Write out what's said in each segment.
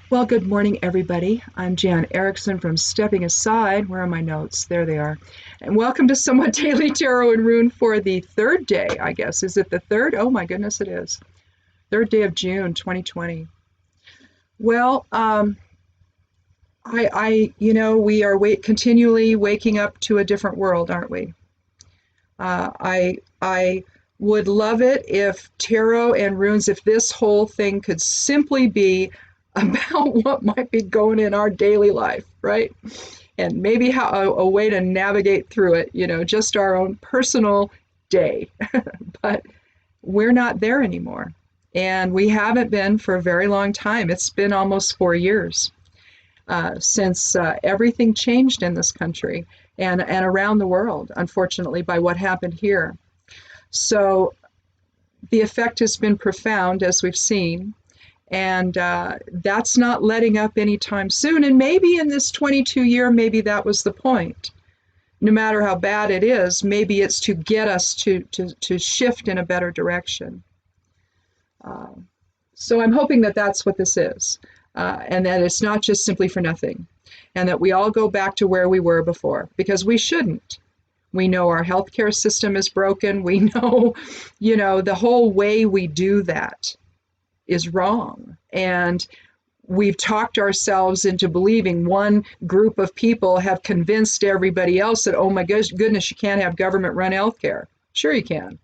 Well, good morning, everybody. I'm Jan Erickson from Stepping Aside. Where are my notes? There they are. And welcome to Somewhat Daily Tarot and Rune for the third day, I guess. Is it the third? Oh my goodness, it is. Third day of June, 2020. Well, we are continually waking up to a different world, aren't we? I would love it if tarot and runes, if this whole thing could simply be about what might be going in our daily life, right? And maybe how a way to navigate through it, just our own personal day. But we're not there anymore. And we haven't been for a very long time. It's been almost 4 years since everything changed in this country and around the world, unfortunately, by what happened here. So the effect has been profound, as we've seen. And that's not letting up anytime soon. And maybe in this 22 year, maybe that was the point. No matter how bad it is, maybe it's to get us to shift in a better direction. So I'm hoping that that's what this is. And that it's not just simply for nothing. And that we all go back to where we were before. Because we shouldn't. We know our healthcare system is broken. We know, the whole way we do that is wrong. And we've talked ourselves into believing one group of people have convinced everybody else that, oh my goodness, you can't have government run healthcare. Sure you can.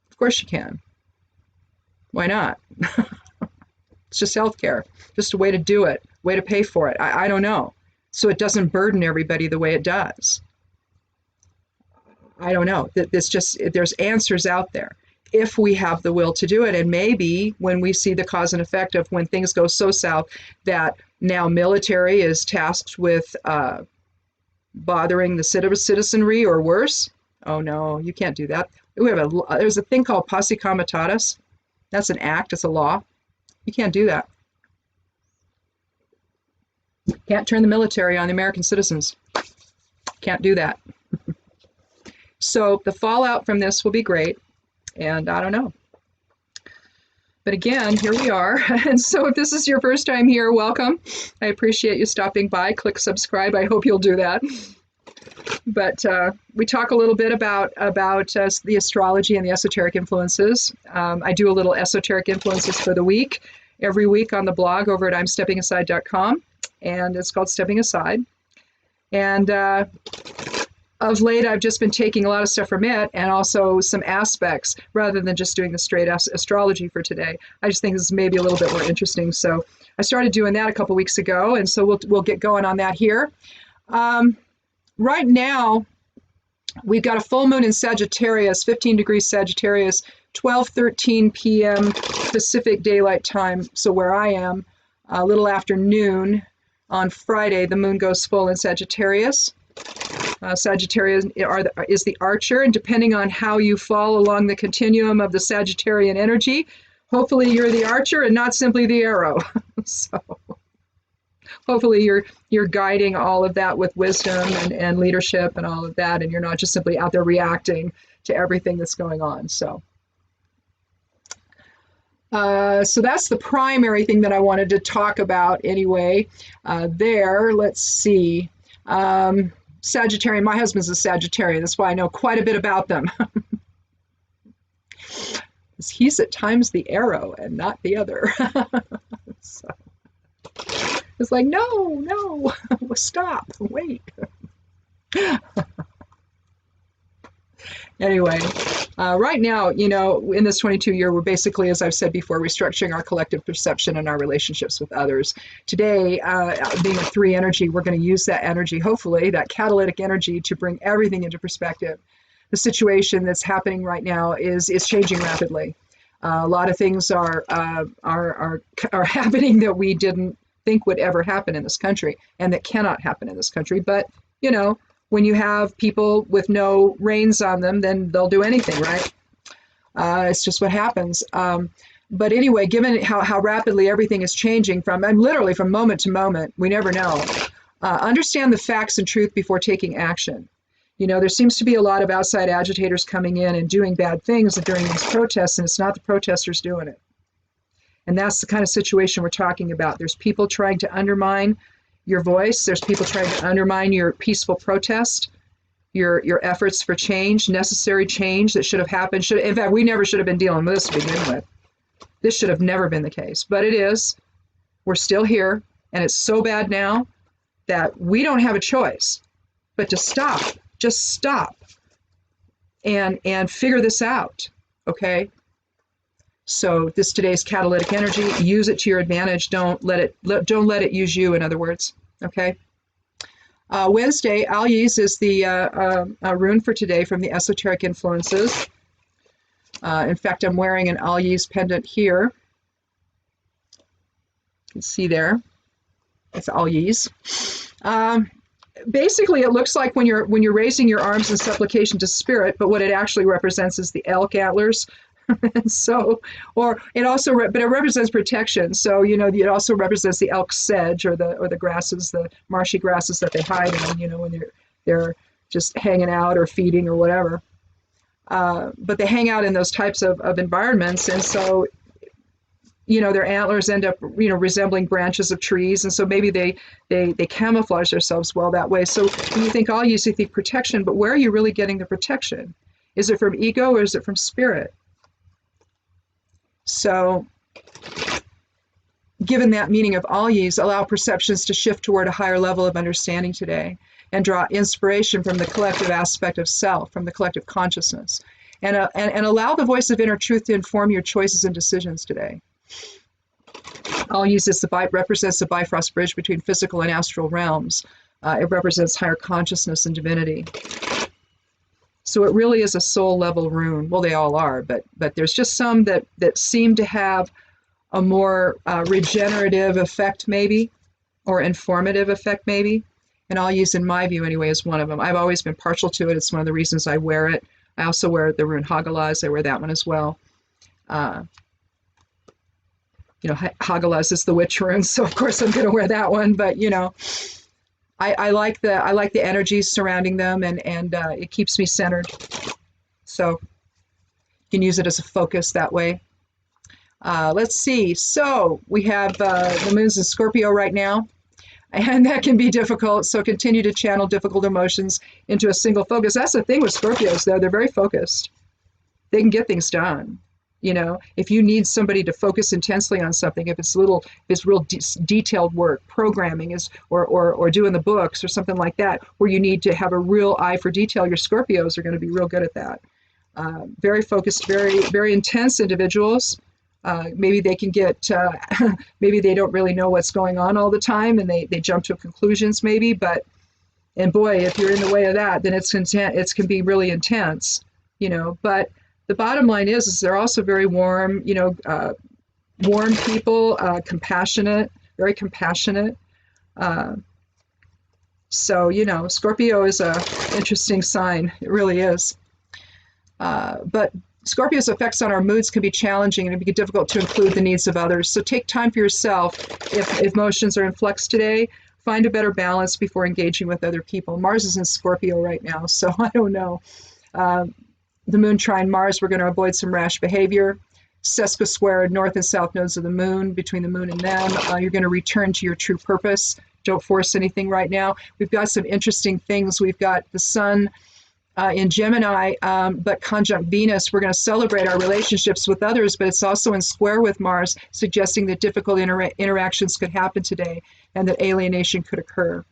Of course you can. Why not? It's just healthcare, just a way to do it, way to pay for it. I don't know. So it doesn't burden everybody the way it does. I don't know. There's answers out there if we have the will to do it. And maybe when we see the cause and effect of when things go so south that now military is tasked with bothering the citizenry or worse. Oh no, you can't do that. There's a thing called posse comitatus. That's an act, it's a law. You can't do that. Can't turn the military on the American citizens. Can't do that. So the fallout from this will be great. And I don't know. But again, here we are. And so if this is your first time here, welcome. I appreciate you stopping by. Click subscribe. I hope you'll do that. But we talk a little bit about the astrology and the esoteric influences. I do a little esoteric influences for the week, every week on the blog over at imsteppingaside.com. And it's called Stepping Aside. And of late, I've just been taking a lot of stuff from it and also some aspects rather than just doing the straight astrology for today. I just think this is maybe a little bit more interesting. So I started doing that a couple weeks ago, and so we'll get going on that here. Right now, we've got a full moon in Sagittarius, 15 degrees Sagittarius, 12:13 p.m. Pacific Daylight Time. So where I am, a little after noon on Friday, the moon goes full in Sagittarius. Sagittarius is the archer, and depending on how you fall along the continuum of the Sagittarian energy, hopefully you're the archer and not simply the arrow. So hopefully you're guiding all of that with wisdom and leadership and all of that, and you're not just simply out there reacting to everything that's going on. So that's the primary thing that I wanted to talk about anyway. Let's see. Sagittarian, my husband's a Sagittarian. That's why I know quite a bit about them. He's at times the arrow and not the other. So it's like, no, stop, wait. Anyway, right now, in this 22 year, we're basically, as I've said before, restructuring our collective perception and our relationships with others. Today, being a 3 energy, we're going to use that energy, hopefully, that catalytic energy to bring everything into perspective. The situation that's happening right now is changing rapidly. A lot of things are happening that we didn't think would ever happen in this country and that cannot happen in this country. But, when you have people with no reins on them, then they'll do anything, right? It's just what happens. But anyway, given how rapidly everything is changing literally from moment to moment, we never know. Understand the facts and truth before taking action. There seems to be a lot of outside agitators coming in and doing bad things during these protests, and it's not the protesters doing it. And that's the kind of situation we're talking about. There's people trying to undermine your voice. There's people trying to undermine your peaceful protest, your efforts for change, necessary change that should have happened. In fact, we never should have been dealing with this to begin with. This should have never been the case, but it is. We're still here, and it's so bad now that we don't have a choice but to stop. Just stop and figure this out, okay? So today's catalytic energy, use it to your advantage. Don't let it use you, in other words, okay? Wednesday, Al-Yiz is the rune for today from the Esoteric Influences. In fact, I'm wearing an Al-Yiz pendant here. You can see there. It's Al-Yiz. Basically, it looks like when you're raising your arms in supplication to spirit, but what it actually represents is the elk antlers. So, but it represents protection. So, it also represents the elk sedge or the grasses, the marshy grasses that they hide in, when they're just hanging out or feeding or whatever. But they hang out in those types of environments, and so, their antlers end up, resembling branches of trees, and so maybe they camouflage themselves well that way. So when you think Al-Yiz, you think protection, but where are you really getting the protection? Is it from ego or is it from spirit? So, given that meaning of Al-Yiz, allow perceptions to shift toward a higher level of understanding today and draw inspiration from the collective aspect of self, from the collective consciousness, and allow the voice of inner truth to inform your choices and decisions today. Al-Yiz represents the Bifrost bridge between physical and astral realms. It represents higher consciousness and divinity. So it really is a soul level rune. Well, they all are, but there's just some that seem to have a more regenerative effect maybe, or informative effect maybe. And Al-Yiz, in my view anyway, is one of them. I've always been partial to it. It's one of the reasons I wear it. I also wear the rune Hagalaz. I wear that one as well. Hagalaz is the witch rune, so of course I'm going to wear that one. But I like the energies surrounding them, and it keeps me centered. So you can use it as a focus that way. Let's see. So we have the moon's in Scorpio right now, and that can be difficult. So continue to channel difficult emotions into a single focus. That's the thing with Scorpios, though. They're very focused. They can get things done. If you need somebody to focus intensely on something, if it's real detailed work, programming or doing the books or something like that, where you need to have a real eye for detail, your Scorpios are going to be real good at that. Very focused, very, very intense individuals. Maybe they can get, maybe they don't really know what's going on all the time, and they jump to conclusions maybe, and boy, if you're in the way of that, then it can be really intense, but the bottom line is they're also very warm, warm people, compassionate, very compassionate. So, Scorpio is an interesting sign. It really is. But Scorpio's effects on our moods can be challenging, and it can be difficult to include the needs of others. So take time for yourself. If emotions are in flux today, find a better balance before engaging with other people. Mars is in Scorpio right now, so I don't know. The moon trine Mars, we're going to avoid some rash behavior. Sesquisquare north and south nodes of the moon, between the moon and them. You're going to return to your true purpose. Don't force anything right now. We've got some interesting things. We've got the sun in Gemini, but conjunct Venus. We're going to celebrate our relationships with others, but it's also in square with Mars, suggesting that difficult interactions could happen today and that alienation could occur.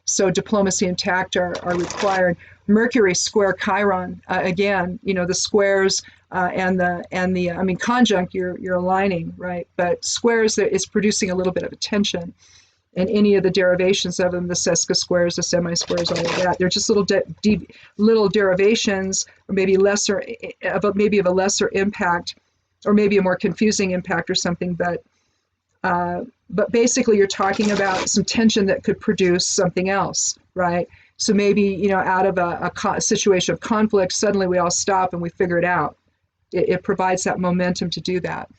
So diplomacy and tact are required. Mercury square Chiron, again, the squares conjunct, you're aligning, right? But squares, is producing a little bit of a tension. And any of the derivations of them, the sesquisquares, the semi-squares, all of that, they're just little derivations, or maybe of a lesser impact, or maybe a more confusing impact or something. But basically, you're talking about some tension that could produce something else, right? So maybe, out of a situation of conflict, suddenly we all stop and we figure it out. It provides that momentum to do that.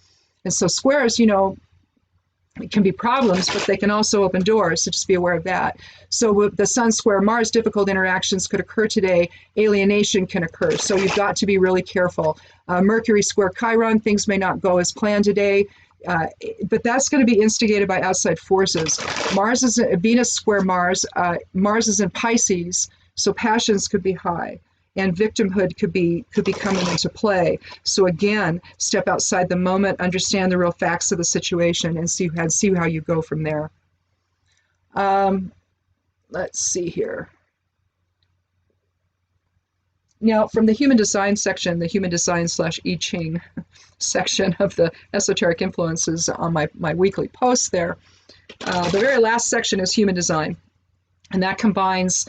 And so squares, it can be problems, but they can also open doors, so just be aware of that. So with the Sun square Mars, difficult interactions could occur today. Alienation can occur, so you've got to be really careful. Mercury square Chiron, things may not go as planned today. Uh, but that's going to be instigated by outside forces. Mars is Venus square Mars. Mars is in Pisces, so passions could be high, and victimhood could be coming into play. So again, step outside the moment, understand the real facts of the situation, and see how you go from there. Let's see here. Now, from the human design section, the human design / I Ching section of the esoteric influences on my weekly post there, the very last section is human design, and that combines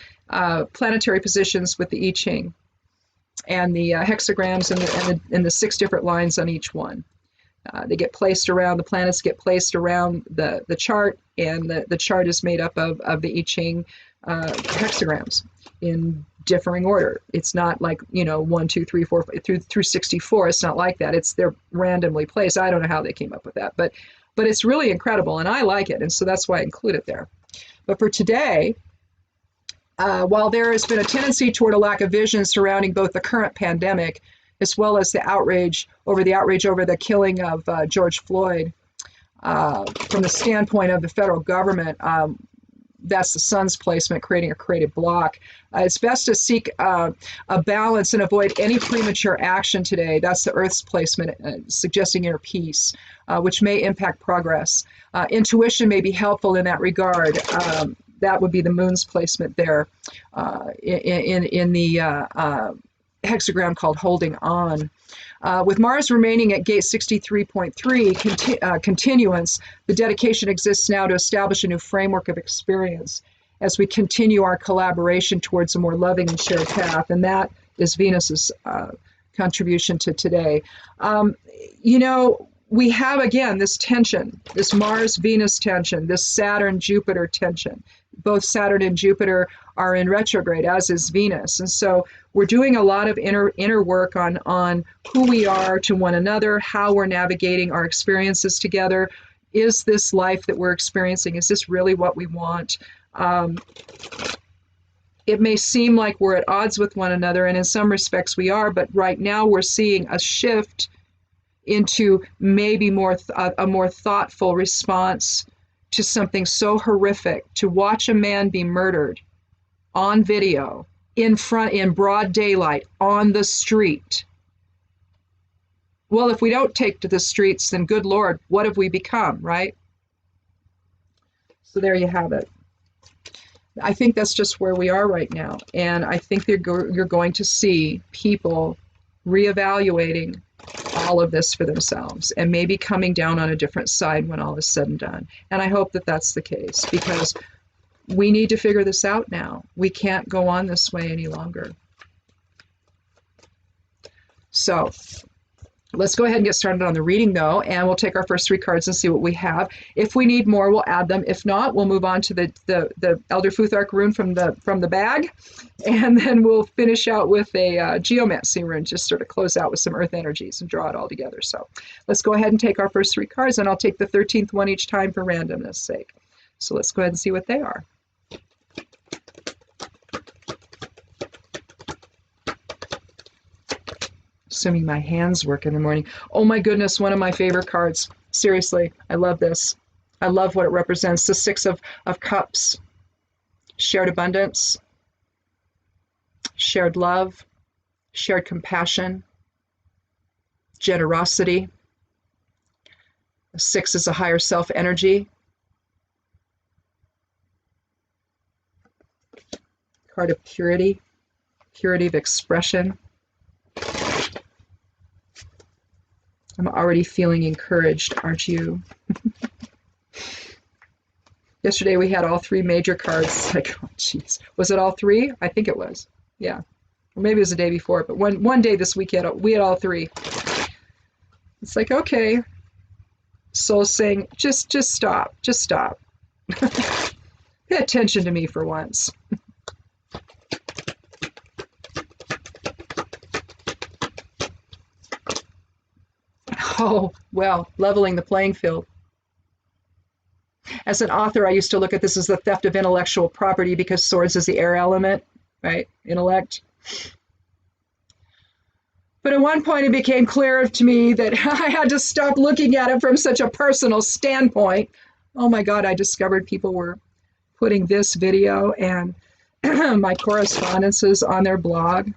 planetary positions with the I Ching and the hexagrams and the 6 different lines on each one. They get placed around, the planets get placed around the chart, and the chart is made up of the I Ching hexagrams in differing order. It's not like, 1, 2, 3, 4 through 64. It's not like that. They're randomly placed. I don't know how they came up with that, but it's really incredible, and I like it, and so that's why I include it there. But for today, while there has been a tendency toward a lack of vision surrounding both the current pandemic as well as the outrage over the killing of George Floyd, from the standpoint of the federal government, that's the sun's placement, creating a creative block. It's best to seek a balance and avoid any premature action today. That's the Earth's placement, suggesting inner peace, which may impact progress. Intuition may be helpful in that regard. That would be the moon's placement there in the hexagram called holding on. With Mars remaining at gate 63.3 continuance, the dedication exists now to establish a new framework of experience as we continue our collaboration towards a more loving and shared path, and that is Venus's contribution to today. We have, again, this tension, this Mars-Venus tension, this Saturn-Jupiter tension. Both Saturn and Jupiter are in retrograde, as is Venus. And so we're doing a lot of inner work on who we are to one another, how we're navigating our experiences together. Is this life that we're experiencing, is this really what we want? It may seem like we're at odds with one another, and in some respects we are, but right now we're seeing a shift into maybe a more thoughtful response to something so horrific. To watch a man be murdered on video, in broad daylight, on the street. Well, if we don't take to the streets, then good Lord, what have we become, right? So there you have it. I think that's just where we are right now. And I think you're going to see people reevaluating all of this for themselves and maybe coming down on a different side when all is said and done. And I hope that that's the case, because we need to figure this out now. We can't go on this way any longer. So let's go ahead and get started on the reading, though, and we'll take our first 3 cards and see what we have. If we need more, we'll add them. If not, we'll move on to the Elder Futhark rune from the bag, and then we'll finish out with a geomancy rune, just sort of close out with some earth energies and draw it all together. So let's go ahead and take our first 3 cards, and I'll take the 13th one each time for randomness sake. So let's go ahead and see what they are. Assuming my hands work in the morning. Oh my goodness, one of my favorite cards. Seriously, I love this. I love what it represents. The 6 of Cups. Shared abundance, shared love, shared compassion, generosity. The 6 is a higher self energy. Card of purity, purity of expression. I'm already feeling encouraged, aren't you? Yesterday we had all 3 major cards. Like, oh geez, was it all 3? I think it was. Yeah, or maybe it was the day before. But one day this week we had all 3. It's like, okay, soul's saying, just stop, just stop. Pay attention to me for once. Oh, well, leveling the playing field. As an author, I used to look at this as the theft of intellectual property, because swords is the air element, right? Intellect. But at one point, it became clear to me that I had to stop looking at it from such a personal standpoint. Oh my God, I discovered people were putting this video and my correspondences on their blog.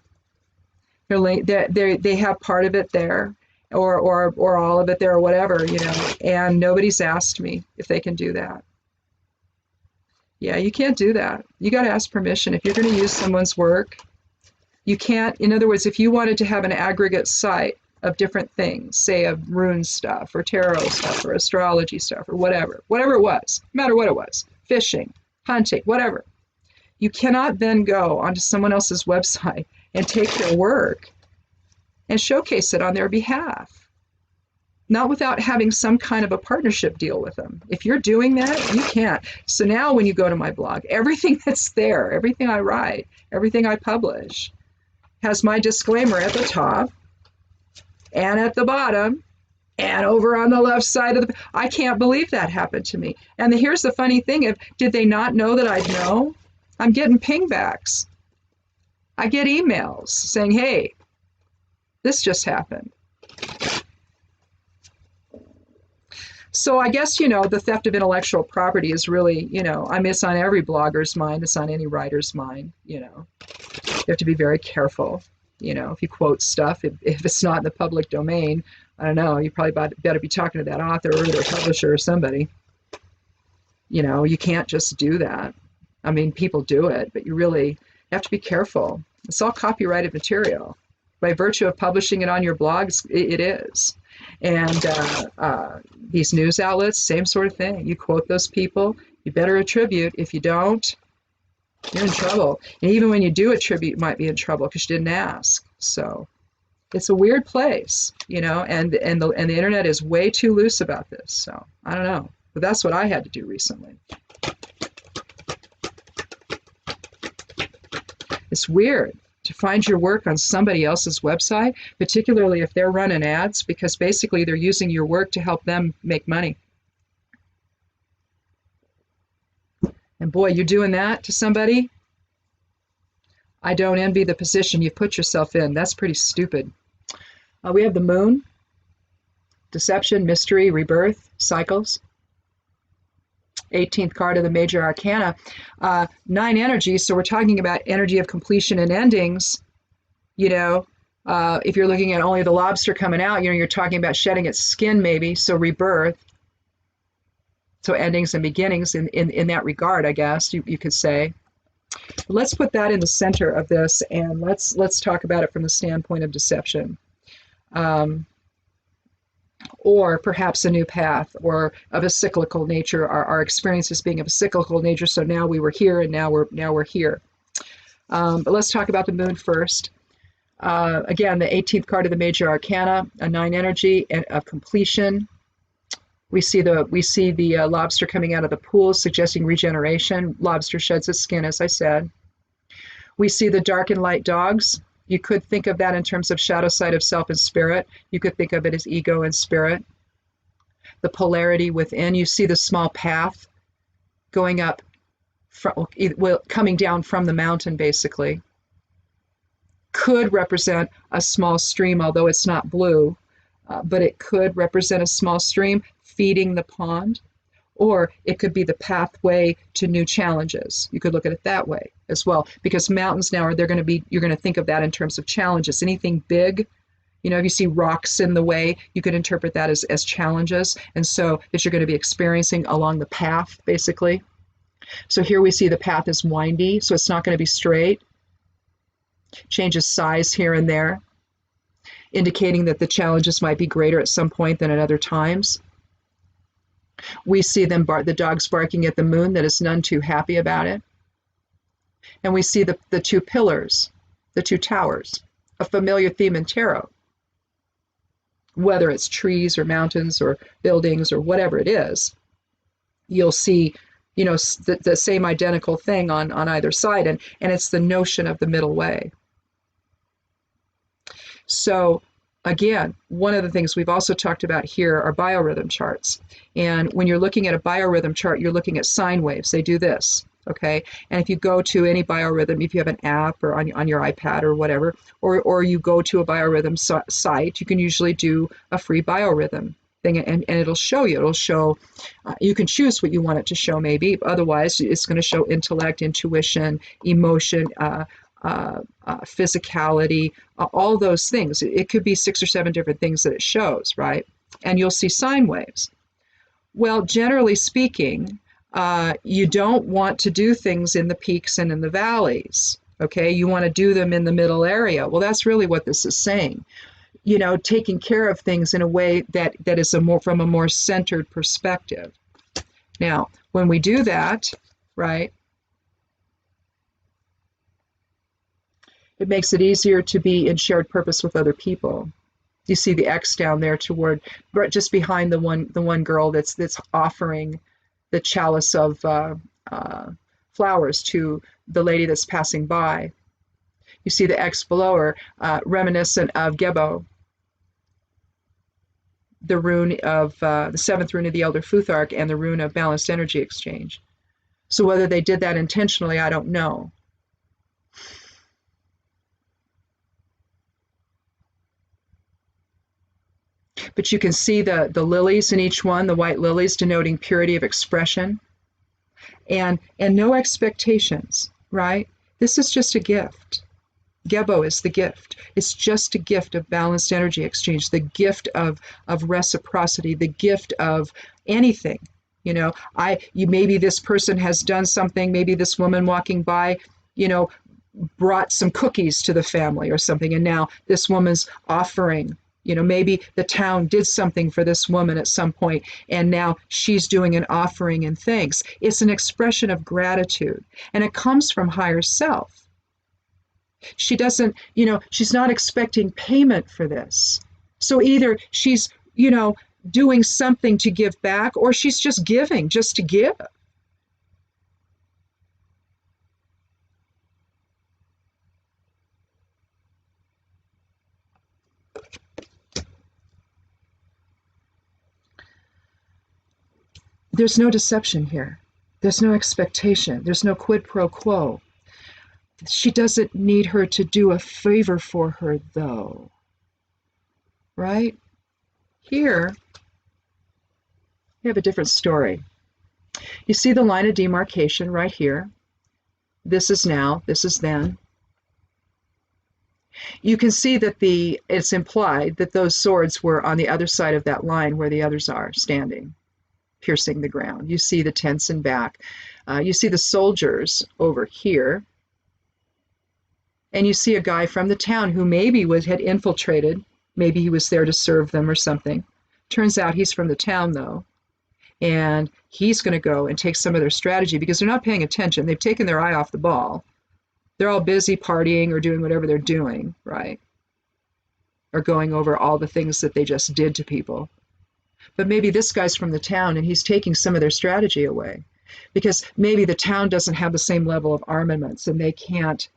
They have part of it there, or all of it there, or whatever, you know, and nobody's asked me if they can do that. Yeah, you can't do that. You got to ask permission. If you're going to use someone's work, you can't, in other words, if you wanted to have an aggregate site of different things, say of rune stuff or tarot stuff or astrology stuff or whatever it was, no matter what it was, fishing, hunting, whatever, you cannot then go onto someone else's website and take their work and showcase it on their behalf. Not without having some kind of a partnership deal with them. If you're doing that, you can't. So now when you go to my blog, everything that's there, everything I write, everything I publish, has my disclaimer at the top and at the bottom and over on the left side of the... I can't believe that happened to me. And here's the funny thing, did they not know that I'd know? I'm getting pingbacks. I get emails saying, hey, this just happened. So I guess, you know, the theft of intellectual property is really, you know, I mean, it's on every blogger's mind. It's on any writer's mind, you know. You have to be very careful, you know, if you quote stuff, if it's not in the public domain, I don't know, you probably better be talking to that author or their publisher or somebody. You know, you can't just do that. I mean, people do it, but you really have to be careful. It's all copyrighted material. By virtue of publishing it on your blogs, it is. And these news outlets, same sort of thing. You quote those people, you better attribute. If you don't, you're in trouble. And even when you do attribute, you might be in trouble because you didn't ask. So it's a weird place, you know, and the internet is way too loose about this. So I don't know, but that's what I had to do recently. It's weird to find your work on somebody else's website, particularly if they're running ads, because basically they're using your work to help them make money. And boy, you're doing that to somebody? I don't envy the position you put yourself in. That's pretty stupid. We have the moon, deception, mystery, rebirth, cycles. 18th card of the major arcana, 9 energies. So we're talking about energy of completion and endings. You know, if you're looking at only the lobster coming out, you know, you're talking about shedding its skin maybe. So rebirth. So endings and beginnings in that regard, I guess you could say. Let's put that in the center of this, and let's talk about it from the standpoint of deception. Or perhaps a new path, or of a cyclical nature, our experiences being of a cyclical nature. So now we were here, and now we're here. But let's talk about the moon first. Again, the 18th card of the major arcana, a 9 energy and of completion. We see the lobster coming out of the pool, suggesting regeneration. Lobster sheds its skin, as I said. We see the dark and light dogs. You could think of that in terms of shadow side of self and spirit. You could think of it as ego and spirit. The polarity within. You see the small path going up, coming down from the mountain, basically. Could represent a small stream, although it's not blue, but it could represent a small stream feeding the pond. Or it could be the pathway to new challenges. You could look at it that way as well, because mountains now you're going to think of that in terms of challenges. Anything big, you know, if you see rocks in the way, you could interpret that as challenges. And so that you're going to be experiencing along the path, basically. So here we see the path is windy, so it's not going to be straight. Changes size here and there, indicating that the challenges might be greater at some point than at other times. We see the dogs barking at the moon, that is none too happy about it. And we see the 2 pillars, the 2 towers, a familiar theme in tarot. Whether it's trees or mountains or buildings or whatever it is, you'll see, you know, the same identical thing on either side. And it's the notion of the middle way. So again, one of the things we've also talked about here are biorhythm charts. And when you're looking at a biorhythm chart, you're looking at sine waves. They do this. Okay, and if you go to any biorhythm, if you have an app or on your iPad or whatever, or you go to a biorhythm site, you can usually do a free biorhythm thing, and it'll show you. It'll show, you can choose what you want it to show, maybe. Otherwise, it's going to show intellect, intuition, emotion, physicality, all those things. It could be 6 or 7 different things that it shows, right? And you'll see sine waves. Well, generally speaking, you don't want to do things in the peaks and in the valleys. Okay, you want to do them in the middle area. Well, that's really what this is saying. You know, taking care of things in a way that is from a more centered perspective. Now, when we do that, right, it makes it easier to be in shared purpose with other people. You see the X down there toward, just behind the one girl that's offering the chalice of flowers to the lady that's passing by. You see the X below her, reminiscent of Gebo, the rune of the 7th rune of the Elder Futhark, and the rune of balanced energy exchange. So whether they did that intentionally, I don't know. But you can see the lilies in each one, the white lilies denoting purity of expression, and no expectations, right? This is just a gift. Gebo is the gift. It's just a gift of balanced energy exchange, the gift of reciprocity, the gift of anything. You know, maybe this person has done something, maybe this woman walking by, you know, brought some cookies to the family or something, and now this woman's offering. You know, maybe the town did something for this woman at some point, and now she's doing an offering and thanks. It's an expression of gratitude, and it comes from higher self. She doesn't, you know, she's not expecting payment for this. So either she's, you know, doing something to give back, or she's just giving just to give. There's no deception here. There's no expectation. There's no quid pro quo. She doesn't need her to do a favor for her, though. Right? Here, we have a different story. You see the line of demarcation right here. This is now, this is then. You can see that it's implied that those swords were on the other side of that line where the others are standing, piercing the ground. You see the tents in back. You see the soldiers over here. And you see a guy from the town who maybe had infiltrated. Maybe he was there to serve them or something. Turns out he's from the town, though. And he's going to go and take some of their strategy because they're not paying attention. They've taken their eye off the ball. They're all busy partying or doing whatever they're doing, right? Or going over all the things that they just did to people. But maybe this guy's from the town and he's taking some of their strategy away because maybe the town doesn't have the same level of armaments and they can't,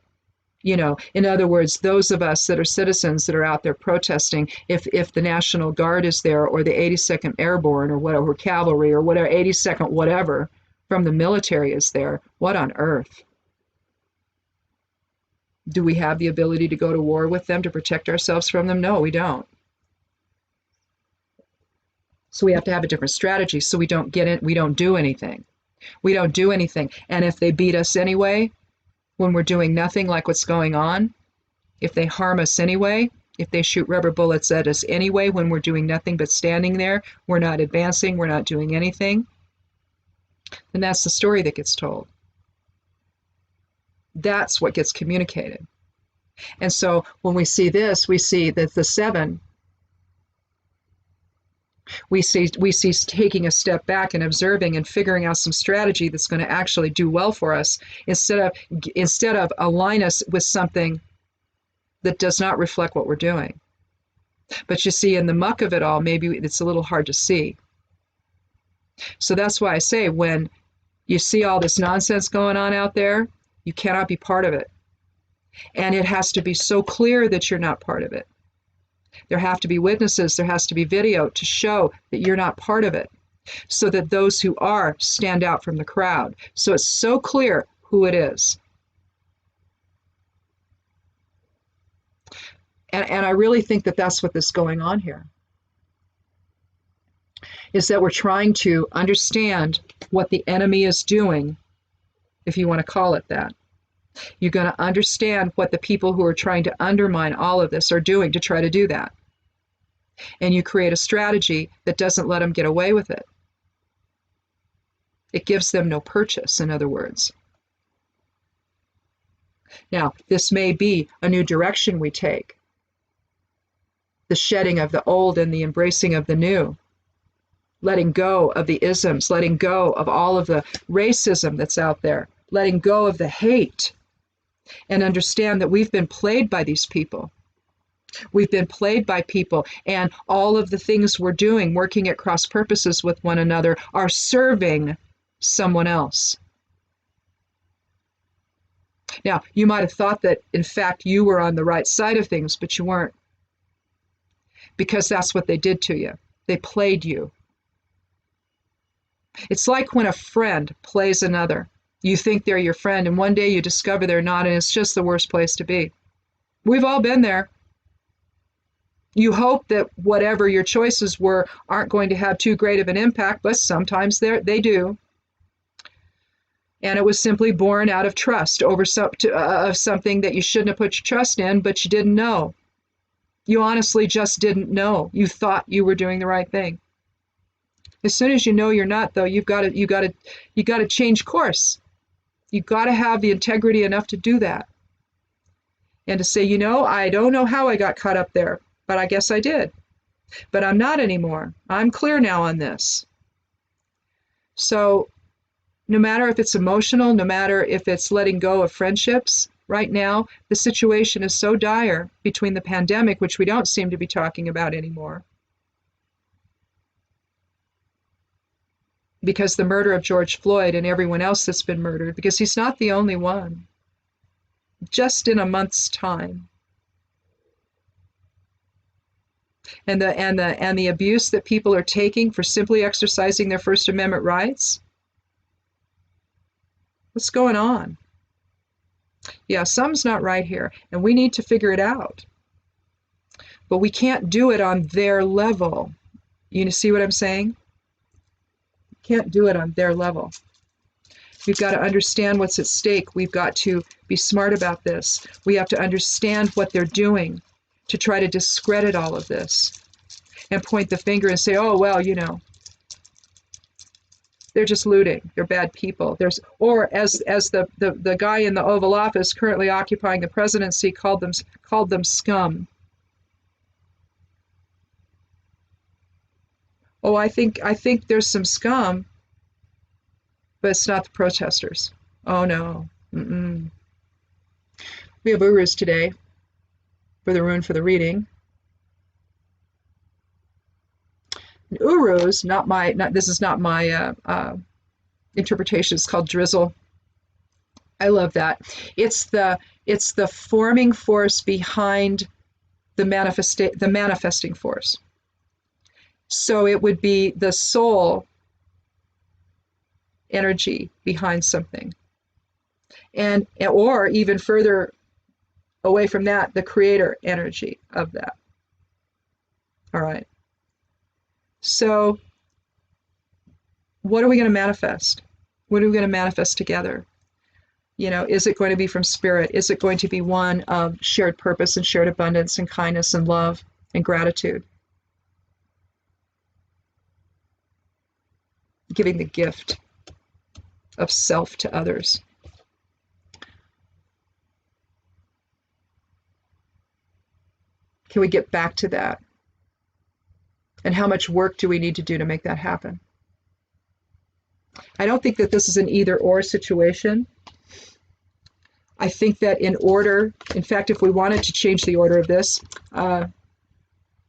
you know, in other words, those of us that are citizens that are out there protesting, if the National Guard is there or the 82nd Airborne or whatever, cavalry or whatever, 82nd whatever from the military is there, what on earth? Do we have the ability to go to war with them to protect ourselves from them? No, we don't. So we have to have a different strategy so we don't get in, we don't do anything. We don't do anything. And if they beat us anyway, when we're doing nothing like what's going on, if they harm us anyway, if they shoot rubber bullets at us anyway, when we're doing nothing but standing there, we're not advancing, we're not doing anything, then that's the story that gets told. That's what gets communicated. And so when we see this, we see that the 7, we see taking a step back and observing and figuring out some strategy that's going to actually do well for us instead of align us with something that does not reflect what we're doing. But you see, in the muck of it all, maybe it's a little hard to see. So that's why I say when you see all this nonsense going on out there, you cannot be part of it. And it has to be so clear that you're not part of it. There have to be witnesses, there has to be video to show that you're not part of it. so that those who are stand out from the crowd. So it's so clear who it is. And I really think that that's what is going on here, is that we're trying to understand what the enemy is doing, if you want to call it that. You're going to understand what the people who are trying to undermine all of this are doing to try to do that. And you create a strategy that doesn't let them get away with it. It gives them no purchase, in other words. Now, this may be a new direction we take. The shedding of the old and the embracing of the new. Letting go of the isms, letting go of all of the racism that's out there, letting go of the hate, and understand that we've been played by these people. We've been played by people, and all of the things we're doing, working at cross purposes with one another, are serving someone else. Now, you might have thought that, in fact, you were on the right side of things, but you weren't. Because that's what they did to you. They played you. It's like when a friend plays another. You think they're your friend, and one day you discover they're not, and it's just the worst place to be. We've all been there. You hope that whatever your choices were aren't going to have too great of an impact, but sometimes they do. And it was simply born out of trust over something that you shouldn't have put your trust in, but you didn't know. You honestly just didn't know. You thought you were doing the right thing. As soon as you know you're not, though, you got to change course. You've got to have the integrity enough to do that. And to say, I don't know how I got caught up there, but I guess I did. But I'm not anymore. I'm clear now on this. So no matter if it's emotional, no matter if it's letting go of friendships, right now, the situation is so dire between the pandemic, which we don't seem to be talking about anymore, because the murder of George Floyd and everyone else that's been murdered, because he's not the only one, just in a month's time. And the abuse that people are taking for simply exercising their First Amendment rights. What's going on? Yeah, something's not right here, and we need to figure it out. But we can't do it on their level. You see what I'm saying? Can't do it on their level. We've got to understand what's at stake. We've got to be smart about this. We have to understand what they're doing to try to discredit all of this and point the finger and say, oh, well, they're just looting. They're bad people. Or as the guy in the Oval Office currently occupying the presidency called them scum. Oh, I think there's some scum, but it's not the protesters. Oh no. Mm-mm. We have urus today for the rune for the reading. And urus, this is not my interpretation. It's called drizzle. I love that. It's the forming force behind the manifesting force. So it would be the soul energy behind something. Or even further away from that, the creator energy of that. All right. So what are we going to manifest? What are we going to manifest together? Is it going to be from spirit? Is it going to be one of shared purpose and shared abundance and kindness and love and gratitude? Giving the gift of self to others. Can we get back to that? And how much work do we need to do to make that happen? I don't think that this is an either-or situation. I think that in fact, if we wanted to change the order of this,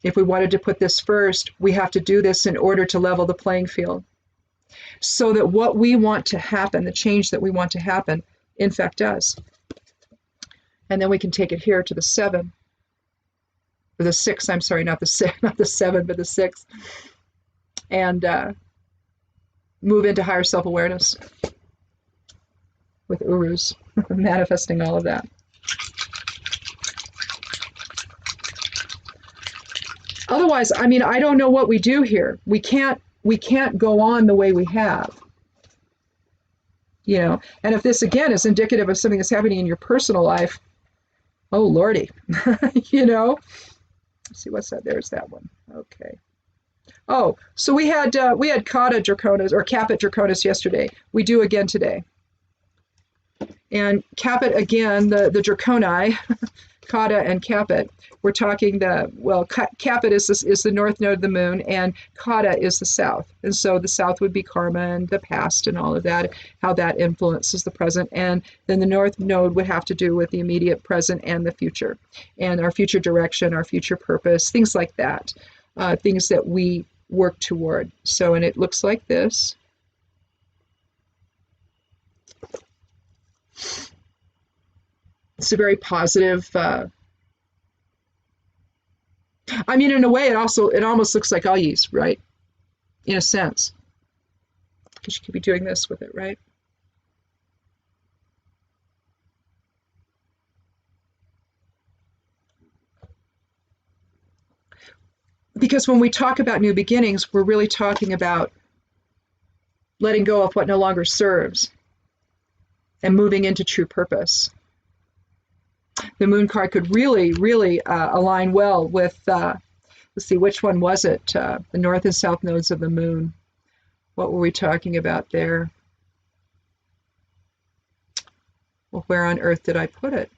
if we wanted to put this first, we have to do this in order to level the playing field. So that what we want to happen, the change that we want to happen, in fact does. And then we can take it here to the 7. Or the 6, I'm sorry, not the 7, but the 6. And move into higher self-awareness with urus, manifesting all of that. Otherwise, I mean, I don't know what we do here. We can't go on the way we have. You know, and if this again is indicative of something that's happening in your personal life, oh Lordy, you know. Let's see, what's that? There's that one. Okay. Oh, so we had Kata Draconis or Caput Draconis yesterday. We do again today. And Caput again, the Draconi, Kata and Caput. We're talking Caput is the north node of the moon, and Kata is the south. And so the south would be karma and the past and all of that, how that influences the present. And then the north node would have to do with the immediate present and the future, and our future direction, our future purpose, things like that, things that we work toward. So, and it looks like this. It's a very positive. I mean, in a way, it almost looks like Ayis, right? In a sense, because you could be doing this with it, right? Because when we talk about new beginnings, we're really talking about letting go of what no longer serves and moving into true purpose. The moon card could really, really align well with, let's see, which one was it? The north and south nodes of the moon. What were we talking about there? Well, where on earth did I put it?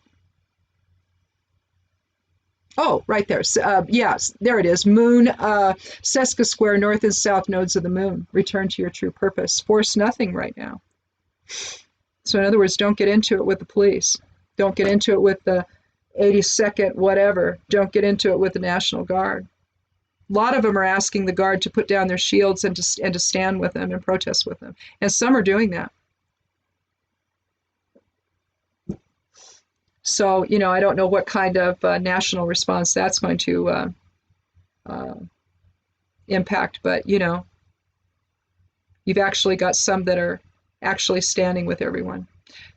Oh, right there. Yes, there it is. Moon, Sesca square, north and south nodes of the moon. Return to your true purpose. Force nothing right now. So in other words, don't get into it with the police. Don't get into it with the 82nd whatever. Don't get into it with the National Guard. A lot of them are asking the Guard to put down their shields and to stand with them and protest with them. And some are doing that. So, you know, I don't know what kind of national response that's going to impact, but, you know, you've actually got some that are actually standing with everyone.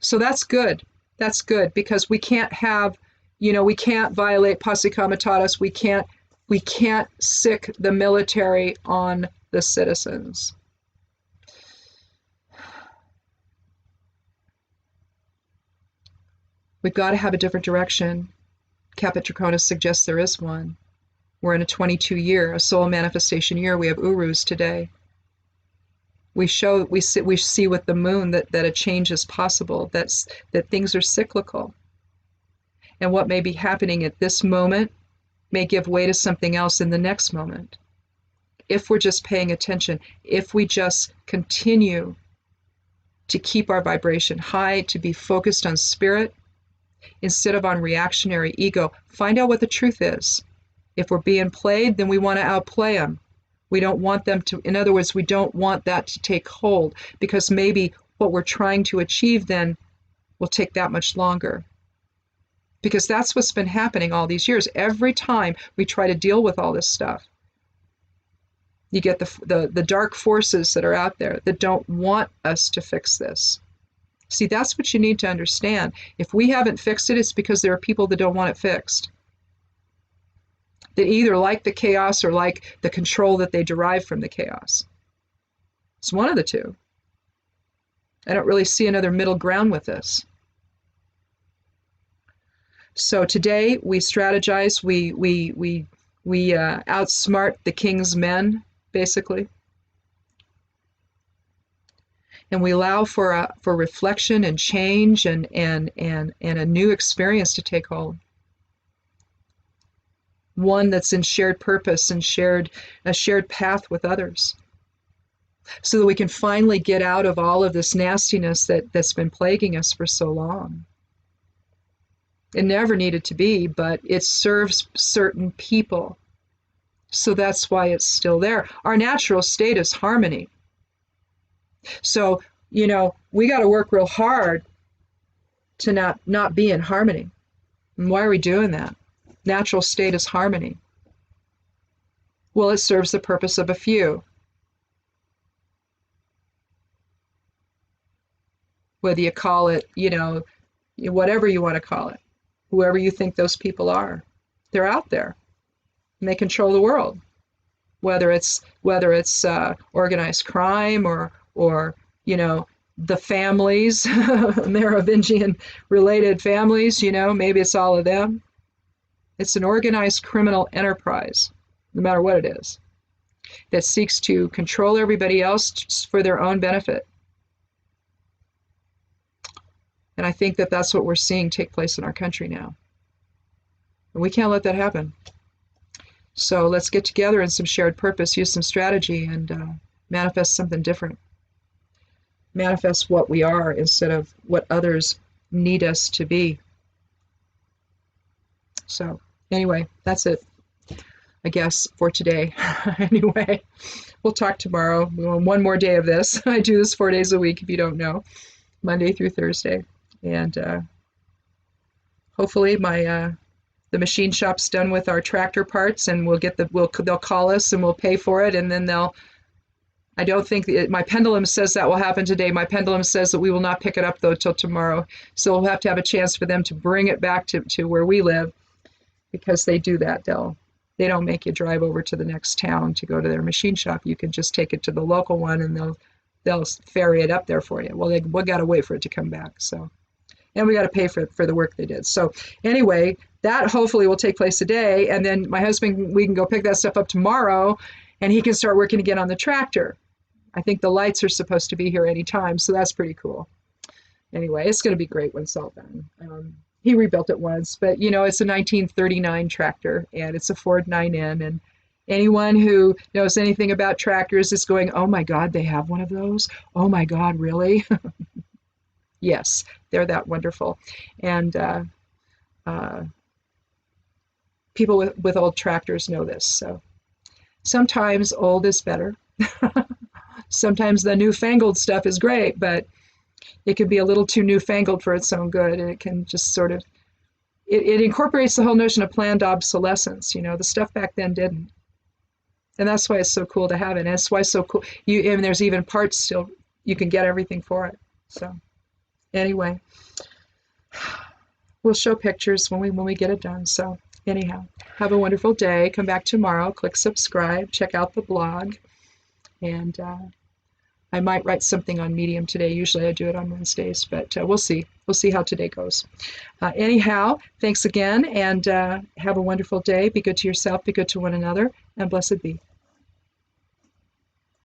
So that's good. That's good, because we can't have, you know, we can't violate posse comitatus. We can't sick the military on the citizens. We've got to have a different direction. Caput Draconis suggests there is one. We're in a 22-year, a soul manifestation year. We have urus today. We see with the moon that a change is possible, that things are cyclical. And what may be happening at this moment may give way to something else in the next moment. If we're just paying attention, if we just continue to keep our vibration high, to be focused on spirit, instead of on reactionary ego, find out what the truth is. If we're being played, then we want to outplay them. We don't want them to, in other words, we don't want that to take hold, because maybe what we're trying to achieve then will take that much longer. Because that's what's been happening all these years. Every time we try to deal with all this stuff, you get the dark forces that are out there that don't want us to fix this. See, that's what you need to understand. If we haven't fixed it, it's because there are people that don't want it fixed. That either like the chaos or like the control that they derive from the chaos. It's one of the two. I don't really see another middle ground with this. So today we strategize, we outsmart the king's men, basically. And we allow for reflection and change and a new experience to take hold. One that's in shared purpose and a shared path with others, so that we can finally get out of all of this nastiness that's been plaguing us for so long. It never needed to be, but it serves certain people, so that's why it's still there. Our natural state is harmony. So, you know, we got to work real hard to not be in harmony. And why are we doing that? Natural state is harmony. Well, it serves the purpose of a few. whether you call it, whatever you want to call it, whoever you think those people are. They're out there and they control the world, whether it's organized crime or the families, Merovingian related families, maybe it's all of them. It's an organized criminal enterprise, no matter what it is, that seeks to control everybody else for their own benefit. And I think that that's what we're seeing take place in our country now. And we can't let that happen. So let's get together in some shared purpose, use some strategy, and manifest something different. Manifest what we are instead of what others need us to be. So anyway, that's it, I guess, for today. Anyway, we'll talk tomorrow. One more day of this. I do this 4 days a week, if you don't know, Monday through Thursday. And hopefully the machine shop's done with our tractor parts, and they'll call us and we'll pay for it, and then I don't think my pendulum says that will happen today. My pendulum says that we will not pick it up though till tomorrow. So we'll have to have a chance for them to bring it back to where we live, because they do that. They don't make you drive over to the next town to go to their machine shop. You can just take it to the local one and they'll ferry it up there for you. Well, we got to wait for it to come back. So, and we got to pay for the work they did. So anyway, that hopefully will take place today. And then my husband, we can go pick that stuff up tomorrow and he can start working again on the tractor. I think the lights are supposed to be here anytime. So that's pretty cool. Anyway, it's going to be great when it's all done. He rebuilt it once, but it's a 1939 tractor and it's a Ford 9N. And anyone who knows anything about tractors is going, oh my God, they have one of those? Oh my God, really? Yes, they're that wonderful. And people with old tractors know this. So sometimes old is better. Sometimes the newfangled stuff is great, but it can be a little too newfangled for its own good, and it can just sort of, it incorporates the whole notion of planned obsolescence. The stuff back then didn't. And that's why it's so cool to have it. And that's why it's so cool. And there's even parts still, you can get everything for it. So anyway, we'll show pictures when we get it done. So anyhow, have a wonderful day. Come back tomorrow, click subscribe, check out the blog. And I might write something on Medium today. Usually I do it on Wednesdays, but we'll see. We'll see how today goes. Anyhow, thanks again, and have a wonderful day. Be good to yourself, be good to one another, and blessed be.